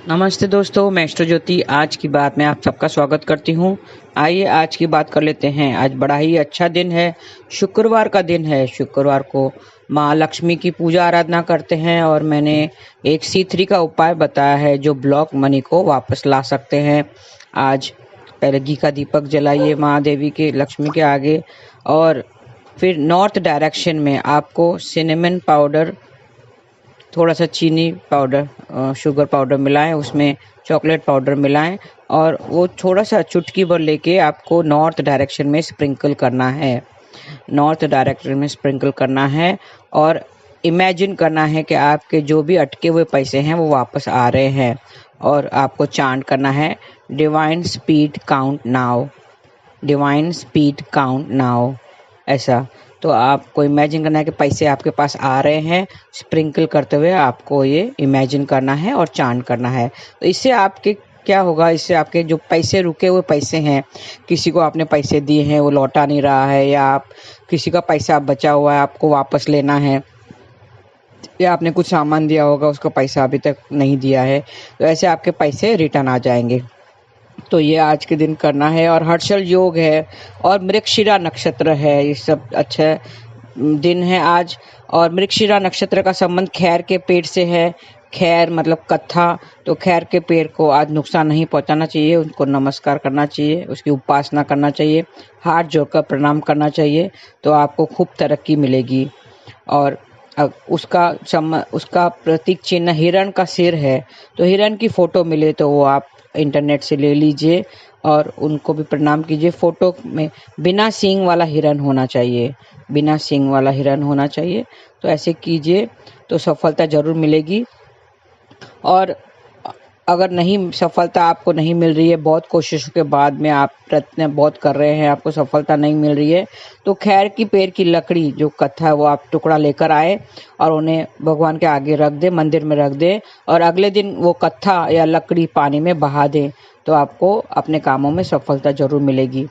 नमस्ते दोस्तों, मैं एस्ट्रो ज्योति आज की बात में आप सबका स्वागत करती हूँ। आइए आज की बात कर लेते हैं। आज बड़ा ही अच्छा दिन है, शुक्रवार का दिन है। शुक्रवार को माँ लक्ष्मी की पूजा आराधना करते हैं और मैंने एक C3 का उपाय बताया है जो ब्लॉक मनी को वापस ला सकते हैं। आज पहले घी का दीपक जलाइए माँ देवी के लक्ष्मी के आगे और फिर नॉर्थ डायरेक्शन में आपको सिनेमन पाउडर, थोड़ा सा चीनी पाउडर, शुगर पाउडर मिलाएं, उसमें चॉकलेट पाउडर मिलाएं और वो थोड़ा सा चुटकी भर लेके आपको नॉर्थ डायरेक्शन में स्प्रिंकल करना है। नॉर्थ डायरेक्शन में स्प्रिंकल करना है और इमेजिन करना है कि आपके जो भी अटके हुए पैसे हैं वो वापस आ रहे हैं। और आपको चांट करना है, divine speed count now, divine speed count now. ऐसा तो आपको इमेजिन करना है कि पैसे आपके पास आ रहे हैं। स्प्रिंकल करते हुए आपको ये इमेजिन करना है और चांट करना है। तो इससे आपके क्या होगा, इससे आपके जो पैसे, रुके हुए पैसे हैं, किसी को आपने पैसे दिए हैं वो लौटा नहीं रहा है, या आप किसी का पैसा बचा हुआ है आपको वापस लेना है, या आपने कुछ सामान दिया होगा उसका पैसा अभी तक नहीं दिया है, तो ऐसे आपके पैसे रिटर्न आ जाएंगे। तो ये आज के दिन करना है। और हर्षल योग है और मृगशिरा नक्षत्र है, ये सब अच्छा दिन है आज। और मृगशिरा नक्षत्र का संबंध खैर के पेड़ से है। खैर मतलब कत्था, तो खैर के पेड़ को आज नुकसान नहीं पहुंचाना चाहिए, उनको नमस्कार करना चाहिए, उसकी उपासना करना चाहिए, हाथ जोड़कर प्रणाम करना चाहिए, तो आपको खूब तरक्की मिलेगी। और उसका प्रतीक चिन्ह हिरण का सिर है, तो हिरण की फोटो मिले तो वो आप इंटरनेट से ले लीजिए और उनको भी प्रणाम कीजिए। फोटो में बिना सींग वाला हिरण होना चाहिए, बिना सींग वाला हिरण होना चाहिए। तो ऐसे कीजिए तो सफलता जरूर मिलेगी। और अगर नहीं, सफलता आपको नहीं मिल रही है, बहुत कोशिशों के बाद में आप प्रयत्न बहुत कर रहे हैं, आपको सफलता नहीं मिल रही है, तो खैर की पेड़ की लकड़ी जो कथा है वो आप टुकड़ा लेकर आए और उन्हें भगवान के आगे रख दे, मंदिर में रख दे, और अगले दिन वो कथा या लकड़ी पानी में बहा दें, तो आपको अपने कामों में सफलता जरूर मिलेगी।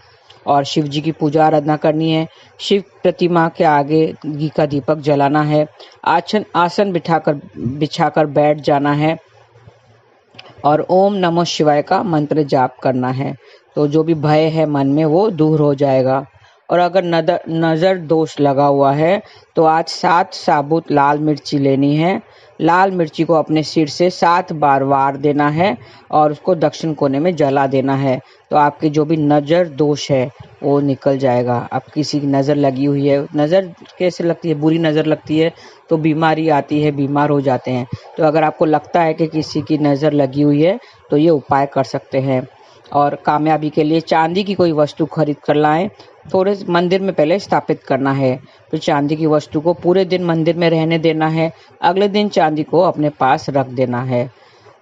और शिव जी की पूजा आराधना करनी है। शिव प्रतिमा के आगे घी का दीपक जलाना है। आसन बिछाकर बैठ जाना है और ओम नमः शिवाय का मंत्र जाप करना है, तो जो भी भय है मन में वो दूर हो जाएगा। और अगर नजर दोष लगा हुआ है तो आज 7 साबुत लाल मिर्ची लेनी है। लाल मिर्ची को अपने सिर से 7 बार वार देना है और उसको दक्षिण कोने में जला देना है, तो आपके जो भी नजर दोष है वो निकल जाएगा। आप किसी की नज़र लगी हुई है, नज़र कैसे लगती है, बुरी नज़र लगती है तो बीमारी आती है, बीमार हो जाते हैं। तो अगर आपको लगता है कि किसी की नज़र लगी हुई है तो ये उपाय कर सकते हैं। और कामयाबी के लिए चांदी की कोई वस्तु खरीद कर लाएं, थोड़े मंदिर में पहले स्थापित करना है, फिर चांदी की वस्तु को पूरे दिन मंदिर में रहने देना है। अगले दिन चांदी को अपने पास रख देना है,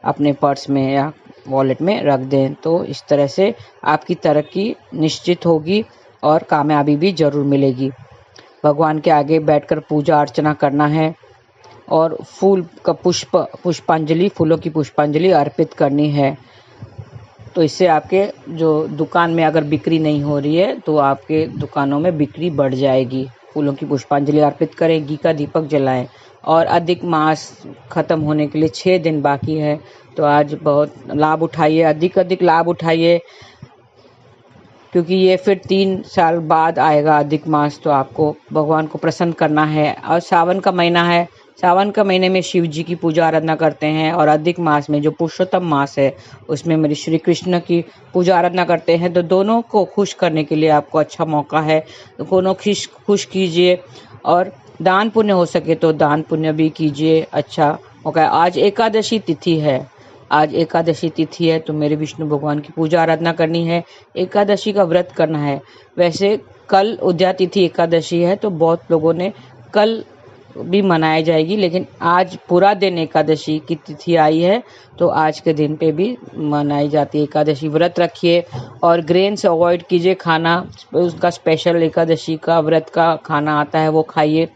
अपने पर्स में या वॉलेट में रख दें। तो इस तरह से आपकी तरक्की निश्चित होगी और कामयाबी भी जरूर मिलेगी। भगवान के आगे बैठकर पूजा अर्चना करना है और फूल का पुष्पांजलि, फूलों की पुष्पांजलि अर्पित करनी है। तो इससे आपके जो दुकान में अगर बिक्री नहीं हो रही है तो आपके दुकानों में बिक्री बढ़ जाएगी। फूलों की पुष्पांजलि अर्पित करें, घी का दीपक जलाएं। और अधिक मास खत्म होने के लिए 6 दिन बाकी है, तो आज बहुत लाभ उठाइए, अधिक लाभ उठाइए, क्योंकि ये फिर 3 साल बाद आएगा अधिक मास। तो आपको भगवान को प्रसन्न करना है। और सावन का महीना है, सावन का महीने में शिव जी की पूजा आराधना करते हैं, और अधिक मास में जो पुरुषोत्तम मास है उसमें मेरी श्री कृष्ण की पूजा आराधना करते हैं। तो दोनों को खुश करने के लिए आपको अच्छा मौका है, तो दोनों खुश कीजिए। और दान पुण्य हो सके तो दान पुण्य भी कीजिए, अच्छा मौका है। आज एकादशी तिथि है, आज एकादशी तिथि है, तो मेरे विष्णु भगवान की पूजा आराधना करनी है, एकादशी का व्रत करना है। वैसे कल उद्या तिथि एकादशी है, तो बहुत लोगों ने कल भी मनाई जाएगी, लेकिन आज पूरा दिन एकादशी की तिथि आई है, तो आज के दिन पे भी मनाई जाती है एकादशी। व्रत रखिए और ग्रेन्स अवॉइड कीजिए खाना, उसका स्पेशल एकादशी का व्रत का खाना आता है वो खाइए।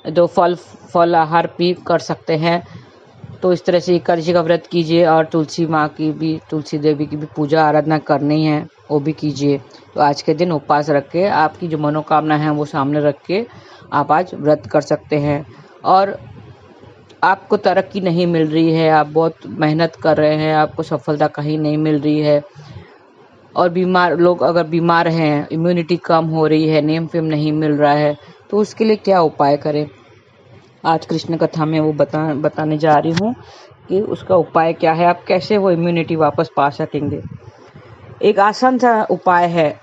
तो फल आहार भी कर सकते हैं। तो इस तरह से एकादशी का व्रत कीजिए। और तुलसी माँ की भी, तुलसी देवी की भी पूजा आराधना करनी है, वो भी कीजिए। तो आज के दिन उपवास रख के आपकी जो मनोकामना है वो सामने रख के आप आज व्रत कर सकते हैं। और आपको तरक्की नहीं मिल रही है, आप बहुत मेहनत कर रहे हैं, आपको सफलता कहीं नहीं मिल रही है, और बीमार लोग अगर बीमार हैं, इम्यूनिटी कम हो रही है, नेम फेम नहीं मिल रहा है, तो उसके लिए क्या उपाय करें? आज कृष्ण कथा में वो बताने जा रही हूँ कि उसका उपाय क्या है, आप कैसे वो इम्यूनिटी वापस पा सकेंगे। एक आसान सा उपाय है,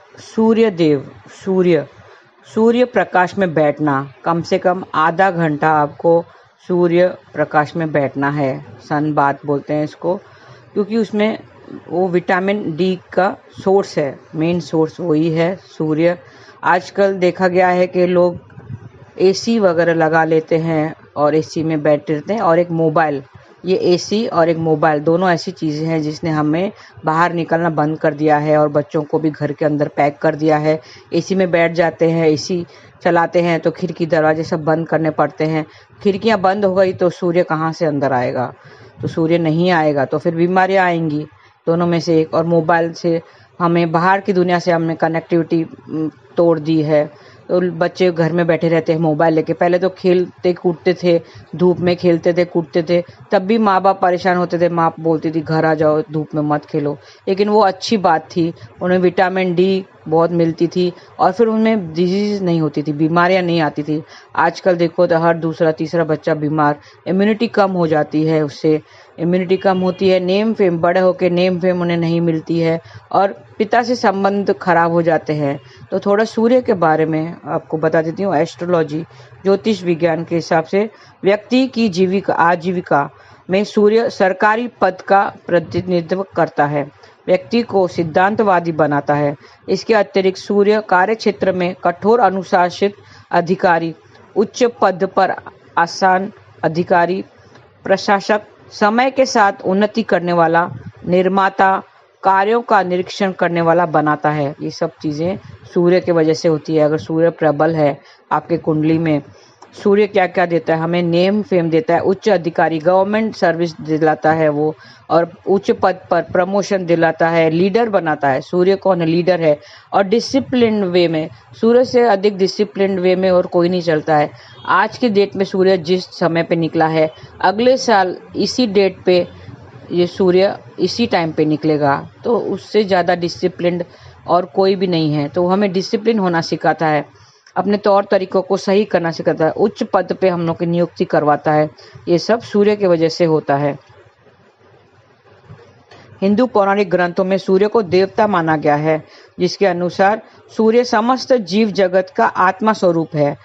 सूर्य प्रकाश में बैठना। कम से कम आधा घंटा आपको सूर्य प्रकाश में बैठना है। सन बाथ बोलते हैं इसको, क्योंकि उसमें वो विटामिन डी का सोर्स है, मेन सोर्स वही है सूर्य। आजकल देखा गया है कि लोग एसी वगैरह लगा लेते हैं और एसी में बैठे रहते हैं, और एक मोबाइल, ये एसी और एक मोबाइल दोनों ऐसी चीज़ें हैं जिसने हमें बाहर निकलना बंद कर दिया है और बच्चों को भी घर के अंदर पैक कर दिया है। एसी में बैठ जाते हैं, एसी चलाते हैं तो खिड़की दरवाजे सब बंद करने पड़ते हैं। खिड़कियां बंद हो गई तो सूर्य कहाँ से अंदर आएगा? तो सूर्य नहीं आएगा तो फिर बीमारियां आएंगी, दोनों में से एक। और मोबाइल से हमें बाहर की दुनिया से हमने कनेक्टिविटी तोड़ दी है, तो बच्चे घर में बैठे रहते हैं मोबाइल लेके। पहले तो खेलते कूदते थे, धूप में खेलते थे कूदते थे, तब भी माँ बाप परेशान होते थे, माँ बोलती थी घर आ जाओ, धूप में मत खेलो, लेकिन वो अच्छी बात थी, उन्हें विटामिन डी बहुत मिलती थी और फिर उनमें डिजीज नहीं होती थी, बीमारियां नहीं आती थी। आजकल देखो तो हर दूसरा तीसरा बच्चा बीमार, इम्यूनिटी कम हो जाती है, उससे इम्यूनिटी कम होती है, नेम फेम बड़े होकर नेम फेम उन्हें नहीं मिलती है और पिता से संबंध खराब हो जाते हैं। तो थोड़ा सूर्य के बारे में आपको बता देती हूँ। एस्ट्रोलॉजी, ज्योतिष विज्ञान के हिसाब से व्यक्ति की आजीविका में सूर्य सरकारी पद का प्रतिनिधित्व करता है, व्यक्ति को सिद्धांतवादी बनाता है। इसके अतिरिक्त सूर्य कार्य क्षेत्र में कठोर अनुशासित अधिकारी, उच्च पद पर आसान अधिकारी, प्रशासक, समय के साथ उन्नति करने वाला, निर्माता, कार्यों का निरीक्षण करने वाला बनाता है। ये सब चीजें सूर्य के वजह से होती है। अगर सूर्य प्रबल है आपके कुंडली में, सूर्य क्या क्या देता है हमें? नेम फेम देता है, उच्च अधिकारी, गवर्नमेंट सर्विस दिलाता है वो, और उच्च पद पर प्रमोशन दिलाता है, लीडर बनाता है। सूर्य कौन है? लीडर है। और डिसिप्लिन वे में, सूर्य से अधिक डिसिप्लिन वे में और कोई नहीं चलता है। आज की डेट में सूर्य जिस समय पे निकला है, अगले साल इसी डेट पे ये सूर्य इसी टाइम पे निकलेगा, तो उससे ज़्यादा डिसिप्लिन्ड और कोई भी नहीं है। तो हमें डिसिप्लिन होना सिखाता है, अपने तौर तरीकों को सही करना सिखाता है, उच्च पद पे हम लोग की नियुक्ति करवाता है। ये सब सूर्य की वजह से होता है। हिंदू पौराणिक ग्रंथों में सूर्य को देवता माना गया है, जिसके अनुसार सूर्य समस्त जीव जगत का आत्मा स्वरूप है।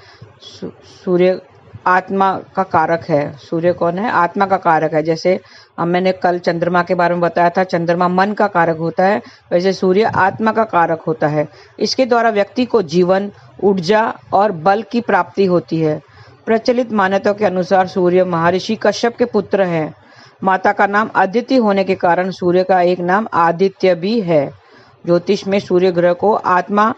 सूर्य आत्मा का कारक है। सूर्य कौन है? आत्मा का कारक है। जैसे मैंने कल चंद्रमा के बारे में बताया था, चंद्रमा मन का कारक होता है, वैसे सूर्य आत्मा का कारक होता है। इसके द्वारा व्यक्ति को जीवन, ऊर्जा और बल की प्राप्ति होती है। प्रचलित मान्यताओं के अनुसार सूर्य महर्षि कश्यप के पुत्र हैं। माता का नाम अदिति होने के कारण सूर्य का एक नाम आदित्य भी है। ज्योतिष में सूर्य ग्रह को आत्मा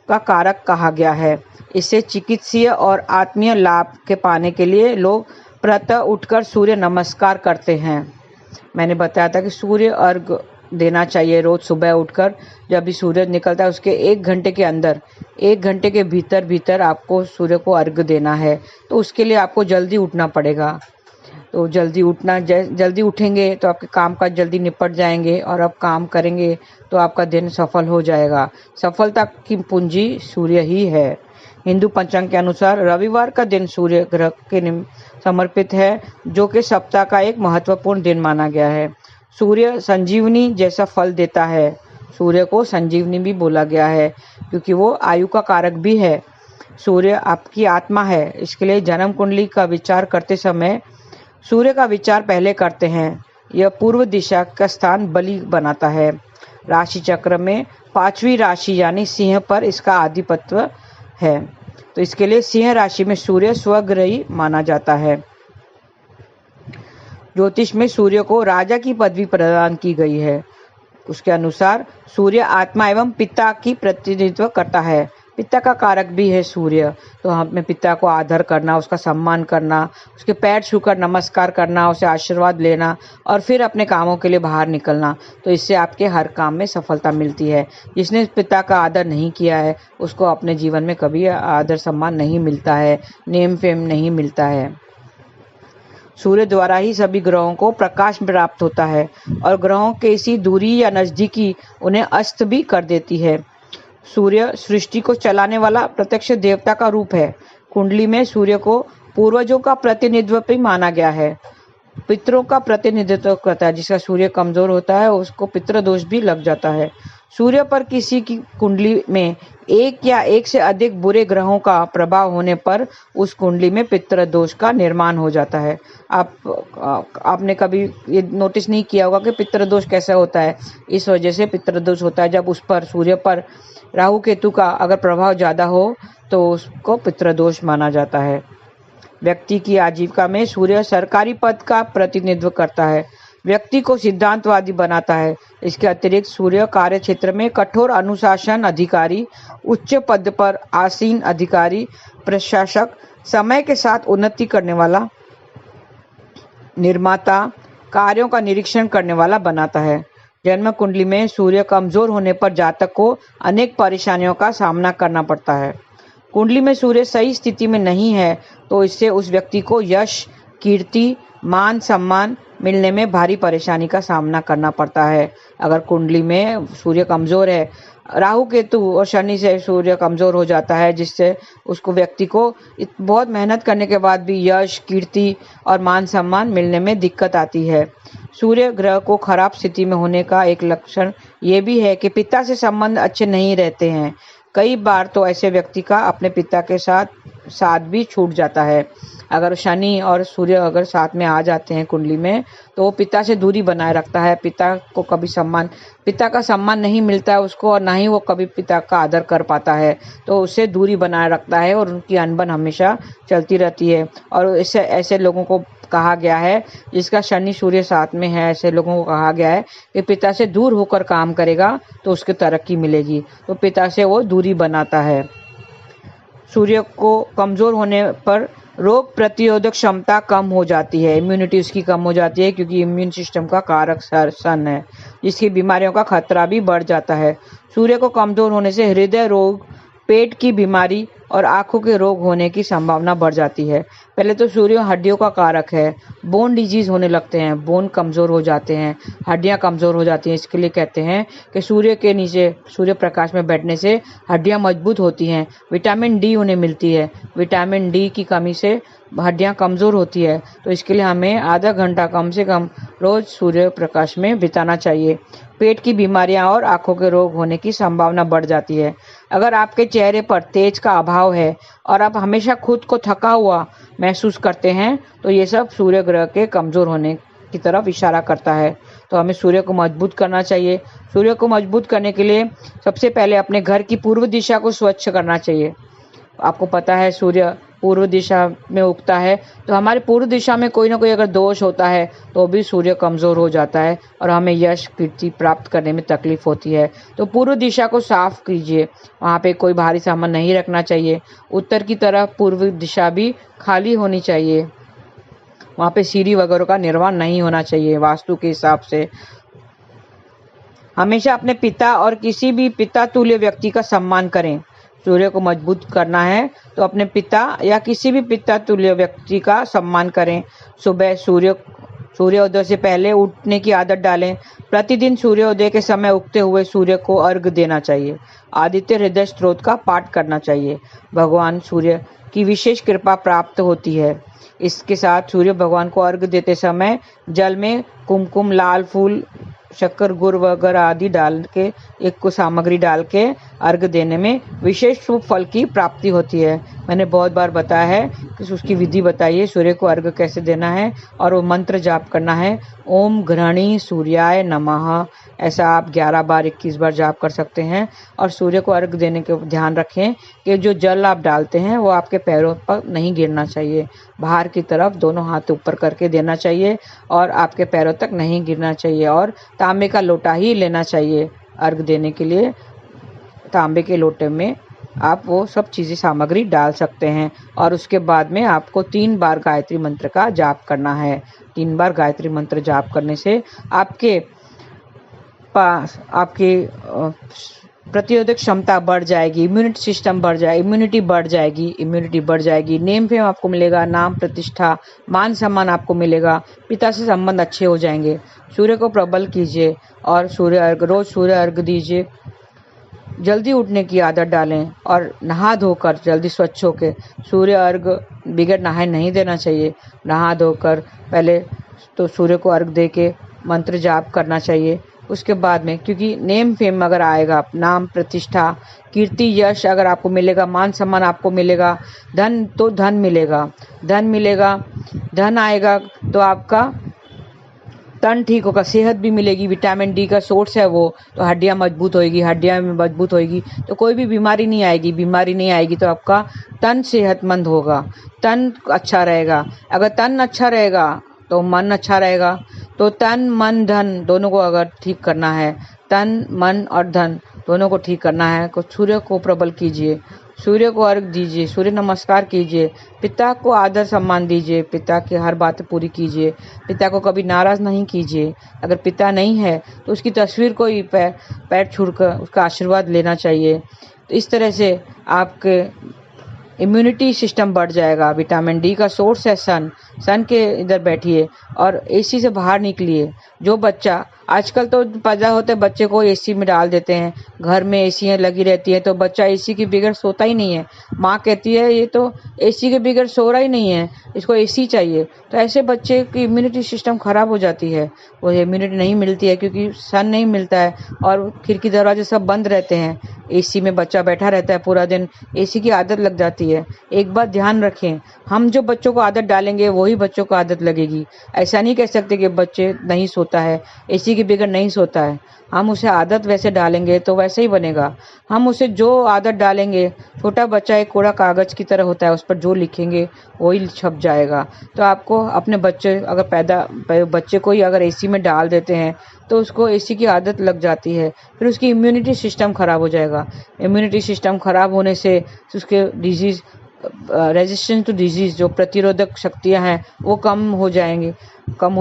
का कारक कहा गया है। इससे चिकित्सीय और आत्मीय लाभ के पाने के लिए लोग प्रातः उठकर सूर्य नमस्कार करते हैं। मैंने बताया था कि सूर्य अर्घ देना चाहिए रोज सुबह उठकर। जब भी सूरज निकलता है उसके 1 घंटे के अंदर, 1 घंटे के भीतर आपको सूर्य को अर्घ देना है। तो उसके लिए आपको जल्दी उठना पड़ेगा। तो जल्दी उठेंगे तो आपके काम काज जल्दी निपट जाएंगे, और आप काम करेंगे तो आपका दिन सफल हो जाएगा। सफलता की पूंजी सूर्य ही है। हिंदू पंचांग के अनुसार रविवार का दिन सूर्य ग्रह के समर्पित है, जो कि सप्ताह का एक महत्वपूर्ण दिन माना गया है। सूर्य संजीवनी जैसा फल देता है। सूर्य को संजीवनी भी बोला गया है क्योंकि वो आयु का कारक भी है। सूर्य आपकी आत्मा है, इसके लिए जन्म कुंडली का विचार करते समय सूर्य का विचार पहले करते हैं। यह पूर्व दिशा का स्थान बलि बनाता है। राशि चक्र में 5वीं राशि यानी सिंह पर इसका आधिपत्य है, तो इसके लिए सिंह राशि में सूर्य स्वग्रही माना जाता है। ज्योतिष में सूर्य को राजा की पदवी प्रदान की गई है। उसके अनुसार सूर्य आत्मा एवं पिता की प्रतिनिधित्व करता है। पिता का कारक भी है सूर्य, तो हमें पिता को आदर करना, उसका सम्मान करना, उसके पैर छूकर नमस्कार करना, उसे आशीर्वाद लेना और फिर अपने कामों के लिए बाहर निकलना। तो इससे आपके हर काम में सफलता मिलती है। जिसने पिता का आदर नहीं किया है उसको अपने जीवन में कभी आदर सम्मान नहीं मिलता है, नेम फेम नहीं मिलता है। सूर्य द्वारा ही सभी ग्रहों को प्रकाश प्राप्त होता है और ग्रहों की इसी दूरी या नजदीकी उन्हें अस्त भी कर देती है। सूर्य सृष्टि को चलाने वाला प्रत्यक्ष देवता का रूप है। कुंडली में सूर्य को पूर्वजों का प्रतिनिधित्व भी माना गया है, पितरों का प्रतिनिधित्व करता है। जिसका सूर्य कमजोर होता है उसको पितृ दोष भी लग जाता है। सूर्य पर किसी की कुंडली में एक या एक से अधिक बुरे ग्रहों का प्रभाव होने पर उस कुंडली में पितृ दोष का निर्माण हो जाता है। आपने कभी ये नोटिस नहीं किया होगा कि पितृ दोष कैसे होता है। इस वजह से पितृ दोष होता है जब उस पर सूर्य पर राहु केतु का अगर प्रभाव ज्यादा हो तो उसको पितृ दोष माना जाता है। व्यक्ति की आजीविका में सूर्य सरकारी पद का प्रतिनिधित्व करता है, व्यक्ति को सिद्धांतवादी बनाता है। इसके अतिरिक्त सूर्य कार्य क्षेत्र में कठोर अनुशासन अधिकारी, उच्च पद पर आसीन अधिकारी, प्रशासक, समय के साथ उन्नति करने वाला, निर्माता, कार्यों का निरीक्षण करने वाला बनाता है। जन्म कुंडली में सूर्य कमजोर होने पर जातक को अनेक परेशानियों का सामना करना पड़ता है। कुंडली में सूर्य सही स्थिति में नहीं है तो इससे उस व्यक्ति को यश, कीर्ति, मान सम्मान मिलने में भारी परेशानी का सामना करना पड़ता है। अगर कुंडली में सूर्य कमजोर है, राहु केतु और शनि से सूर्य कमजोर हो जाता है, जिससे उसको व्यक्ति को बहुत मेहनत करने के बाद भी यश, कीर्ति और मान सम्मान मिलने में दिक्कत आती है। सूर्य ग्रह को खराब स्थिति में होने का एक लक्षण ये भी है कि पिता से संबंध अच्छे नहीं रहते हैं। कई बार तो ऐसे व्यक्ति का अपने पिता के साथ भी छूट जाता है। अगर शनि और सूर्य अगर साथ में आ जाते हैं कुंडली में तो वो पिता से दूरी बनाए रखता है। पिता का सम्मान नहीं मिलता है उसको और ना ही वो कभी पिता का आदर कर पाता है, तो उससे दूरी बनाए रखता है और उनकी अनबन हमेशा चलती रहती है। और ऐसे लोगों को कहा गया है, जिसका शनि सूर्य साथ में है, ऐसे लोगों को कहा गया है कि पिता से दूर होकर काम करेगा तो उसकी तरक्की मिलेगी, तो पिता से वो दूरी बनाता है। सूर्य को कमजोर होने पर रोग प्रतिरोधक क्षमता कम हो जाती है, इम्यूनिटी उसकी कम हो जाती है, क्योंकि इम्यून सिस्टम का कारक सन है, जिसकी बीमारियों का खतरा भी बढ़ जाता है। सूर्य को कमजोर होने से हृदय रोग, पेट की बीमारी और आंखों के रोग होने की संभावना बढ़ जाती है। पहले तो सूर्य हड्डियों का कारक है, बोन डिजीज होने लगते हैं, बोन कमजोर हो जाते हैं, हड्डियां कमजोर हो जाती हैं। इसके लिए कहते हैं कि सूर्य के नीचे सूर्य प्रकाश में बैठने से हड्डियां मजबूत होती हैं, विटामिन डी उन्हें मिलती है। विटामिन डी की कमी से हड्डियां कमजोर होती है, तो इसके लिए हमें आधा घंटा कम से कम रोज सूर्य प्रकाश में बिताना चाहिए। पेट की बीमारियां और आंखों के रोग होने की संभावना बढ़ जाती है। अगर आपके चेहरे पर तेज का अभाव है और आप हमेशा खुद को थका हुआ महसूस करते हैं तो ये सब सूर्य ग्रह के कमजोर होने की तरफ इशारा करता है। तो हमें सूर्य को मजबूत करना चाहिए। सूर्य को मजबूत करने के लिए सबसे पहले अपने घर की पूर्व दिशा को स्वच्छ करना चाहिए। आपको पता है सूर्य पूर्व दिशा में उगता है, तो हमारे पूर्व दिशा में कोई ना कोई अगर दोष होता है तो भी सूर्य कमजोर हो जाता है और हमें यश, कीर्ति प्राप्त करने में तकलीफ होती है। तो पूर्व दिशा को साफ कीजिए, वहाँ पे कोई भारी सामान नहीं रखना चाहिए। उत्तर की तरफ पूर्व दिशा भी खाली होनी चाहिए, वहाँ पे सीढ़ी वगैरह का निर्माण नहीं होना चाहिए। वास्तु के हिसाब से हमेशा अपने पिता और किसी भी पिता तुल्य व्यक्ति का सम्मान करें। सूर्य को मजबूत करना है तो अपने पिता या किसी भी पिता तुल्य व्यक्ति का सम्मान करें। सुबह सूर्योदय से पहले उठने की आदत डालें। प्रतिदिन सूर्योदय के समय उगते हुए सूर्य को अर्घ्य देना चाहिए। आदित्य हृदय स्त्रोत का पाठ करना चाहिए। भगवान सूर्य की विशेष कृपा प्राप्त होती है। इसके साथ सूर्य भगवान को अर्घ्य देते समय जल में कुमकुम, लाल फूल, शक्कर, गुड़ वगैरह आदि डाल के एक को सामग्री डाल के अर्घ्य देने में विशेष शुभ फल की प्राप्ति होती है। मैंने बहुत बार बताया है कि उसकी विधि बताइए, सूर्य को अर्घ्य कैसे देना है, और वो मंत्र जाप करना है, ओम घृणी सूर्याय नमः। ऐसा आप 11 बार 21 बार जाप कर सकते हैं। और सूर्य को अर्घ्य देने के ध्यान रखें कि जो जल आप डालते हैं वो आपके पैरों पर नहीं गिरना चाहिए, बाहर की तरफ दोनों हाथ ऊपर करके देना चाहिए और आपके पैरों तक नहीं गिरना चाहिए। और तांबे का लोटा ही लेना चाहिए अर्घ्य देने के लिए। तांबे के लोटे में आप वो सब चीज़ें सामग्री डाल सकते हैं। और उसके बाद में आपको 3 बार गायत्री मंत्र का जाप करना है। 3 बार गायत्री मंत्र जाप करने से आपके पास आपके प्रतिरोधक क्षमता बढ़ जाएगी, इम्यूनिटी सिस्टम बढ़ जाए, इम्यूनिटी बढ़ जाएगी। नेम फेम आपको मिलेगा, नाम प्रतिष्ठा मान सम्मान आपको मिलेगा, पिता से संबंध अच्छे हो जाएंगे। सूर्य को प्रबल कीजिए और रोज सूर्य अर्घ दीजिए। जल्दी उठने की आदत डालें और नहा धोकर जल्दी स्वच्छ होकर सूर्य अर्घ बिगड़ नहाए नहीं देना चाहिए। नहा धोकर पहले तो सूर्य को अर्घ दे के मंत्र जाप करना चाहिए। उसके बाद में, क्योंकि नेम फेम अगर आएगा, नाम प्रतिष्ठा कीर्ति यश अगर आपको मिलेगा, मान सम्मान आपको मिलेगा, धन तो धन मिलेगा, धन आएगा तो आपका तन ठीक होगा, सेहत भी मिलेगी। विटामिन डी का सोर्स है वो, तो हड्डियां मजबूत होगी तो कोई भी बीमारी नहीं आएगी तो आपका तन सेहतमंद होगा, तन अच्छा रहेगा। अगर तन अच्छा रहेगा तो मन अच्छा रहेगा। तो तन मन धन दोनों को अगर ठीक करना है, तन मन और धन दोनों को ठीक करना है तो सूर्य को प्रबल कीजिए, सूर्य को अर्घ दीजिए, सूर्य नमस्कार कीजिए, पिता को आदर सम्मान दीजिए, पिता की हर बात पूरी कीजिए, पिता को कभी नाराज नहीं कीजिए। अगर पिता नहीं है तो उसकी तस्वीर को ही पैर छूकर उसका आशीर्वाद लेना चाहिए। तो इस तरह से आपके इम्यूनिटी सिस्टम बढ़ जाएगा। विटामिन डी का सोर्स है सन के इधर बैठिए और एसी से बाहर निकलिए। जो बच्चा आजकल तो पैदा होते बच्चे को एसी में डाल देते हैं, घर में एसी लगी रहती है तो बच्चा एसी के बगैर सोता ही नहीं है। माँ कहती है ये तो एसी के बगैर सो रहा ही नहीं है, इसको एसी चाहिए। तो ऐसे बच्चे की इम्यूनिटी सिस्टम खराब हो जाती है, वो इम्यूनिटी नहीं मिलती है क्योंकि सन नहीं मिलता है और खिड़की दरवाजे सब बंद रहते हैं। एसी में बच्चा बैठा रहता है पूरा दिन, एसी की आदत लग जाती है। एक बात ध्यान रखें, हम जो बच्चों को आदत डालेंगे वही बच्चों को आदत लगेगी। ऐसा नहीं कह सकते कि बच्चे नहीं सोता है, एसी के बगैर नहीं सोता है। हम उसे आदत वैसे डालेंगे तो वैसे ही बनेगा। हम उसे जो आदत डालेंगे, छोटा बच्चा एक कोरा कागज की तरह होता है, उस पर जो लिखेंगे वही छप जाएगा। तो आपको अपने बच्चे को ही अगर एसी में डाल देते हैं तो उसको एसी की आदत लग जाती है, फिर उसकी इम्यूनिटी सिस्टम खराब हो जाएगा। इम्यूनिटी सिस्टम खराब होने से उसके डिजीज रेजिस्टेंस टू डिजीज, जो प्रतिरोधक शक्तियां हैं वो कम हो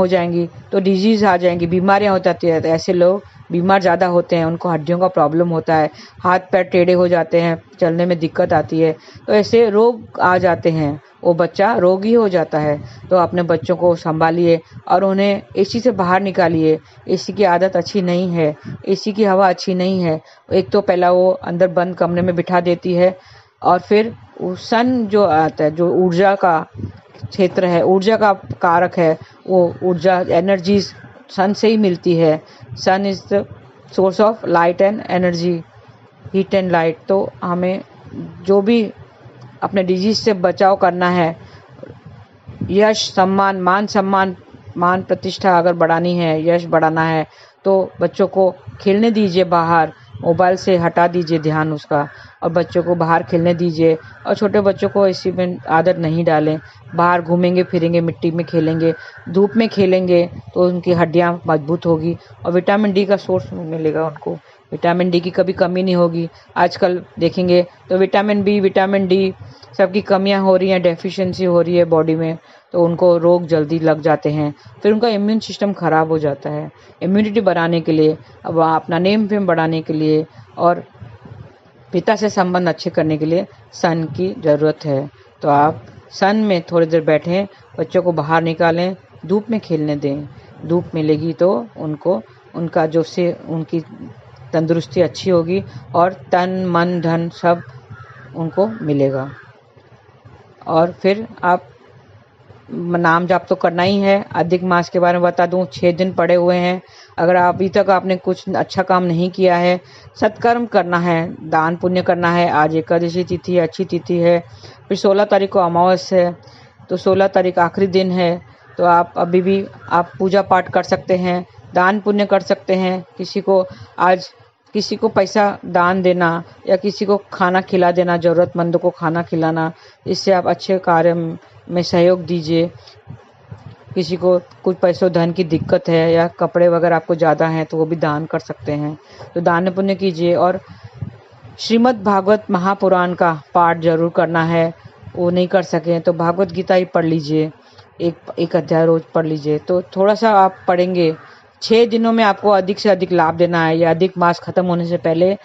जाएंगी तो डिजीज आ जाएंगी, बीमारियां हो जाती है। ऐसे लोग बीमार ज़्यादा होते हैं, उनको हड्डियों का प्रॉब्लम होता है, हाथ पैर टेढ़े हो जाते हैं, चलने में दिक्कत आती है, तो ऐसे रोग आ जाते हैं, वो बच्चा रोगी हो जाता है। तो अपने बच्चों को संभालिए और उन्हें एसी से बाहर निकालिए। एसी की आदत अच्छी नहीं है, एसी की हवा अच्छी नहीं है। एक तो पहला वो अंदर बंद कमरे में बिठा देती है और फिर सन जो आता है, जो ऊर्जा का क्षेत्र है, ऊर्जा का कारक है, वो ऊर्जा एनर्जी सन से ही मिलती है। Sun is the source of light and energy, heat and light. तो हमें जो भी अपने डिजीज से बचाव करना है, यश सम्मान मान प्रतिष्ठा अगर बढ़ानी है, यश बढ़ाना है तो बच्चों को खेलने दीजिए बाहर, मोबाइल से हटा दीजिए ध्यान उसका और बच्चों को बाहर खेलने दीजिए। और छोटे बच्चों को इसी में आदत नहीं डालें, बाहर घूमेंगे फिरेंगे, मिट्टी में खेलेंगे, धूप में खेलेंगे तो उनकी हड्डियां मजबूत होगी और विटामिन डी का सोर्स मिलेगा उनको। विटामिन डी की कभी कमी नहीं होगी। आजकल देखेंगे तो विटामिन डी सबकी कमियां हो रही हैं, डेफिशिएंसी हो रही है बॉडी में, तो उनको रोग जल्दी लग जाते हैं, फिर उनका इम्यून सिस्टम खराब हो जाता है। इम्यूनिटी बढ़ाने के लिए, अब अपना नेम फेम बढ़ाने के लिए और पिता से संबंध अच्छे करने के लिए सन की ज़रूरत है। तो आप सन में थोड़ी देर बैठें, बच्चों को बाहर निकालें, धूप में खेलने दें। धूप मिलेगी तो उनकी तंदुरुस्ती अच्छी होगी और तन मन धन सब उनको मिलेगा। और फिर आप नाम जाप तो करना ही है। अधिक मास के बारे में बता दूं, 6 दिन पड़े हुए हैं। अगर अभी तक आपने कुछ अच्छा काम नहीं किया है, सत्कर्म करना है, दान पुण्य करना है। आज एकादशी तिथि है, अच्छी तिथि है, फिर 16 तारीख को अमावस्या है, तो 16 तारीख आखिरी दिन है। तो आप अभी भी आप पूजा पाठ कर सकते हैं, दान पुण्य कर सकते हैं। किसी को पैसा दान देना या किसी को खाना खिला देना, ज़रूरतमंद को खाना खिलाना, इससे आप अच्छे कार्य में सहयोग दीजिए। किसी को कुछ पैसों धन की दिक्कत है या कपड़े वगैरह आपको ज़्यादा हैं तो वो भी दान कर सकते हैं, तो दान पुण्य कीजिए। और श्रीमद् भागवत महापुराण का पाठ जरूर करना है। वो नहीं कर सके तो भागवत गीता ही पढ़ लीजिए, एक अध्याय रोज पढ़ लीजिए। तो थोड़ा सा आप पढ़ेंगे, 6 दिनों में आपको अधिक से अधिक लाभ देना है या अधिक मास खत्म होने से पहले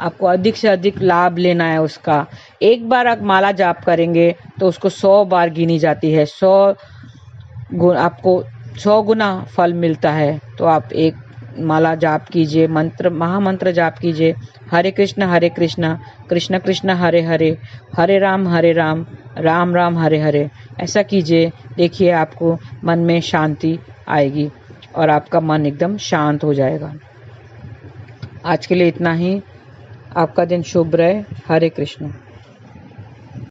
आपको अधिक से अधिक लाभ लेना है उसका। एक बार आप माला जाप करेंगे तो उसको 100 बार गिनी जाती है, 100 आपको 100 गुना फल मिलता है। तो आप एक माला जाप कीजिए, मंत्र महामंत्र जाप कीजिए, हरे कृष्ण कृष्ण कृष्ण हरे हरे, हरे राम राम राम हरे हरे। ऐसा कीजिए, देखिए आपको मन में शांति आएगी और आपका मन एकदम शांत हो जाएगा। आज के लिए इतना ही। आपका दिन शुभ रहे। हरे कृष्ण।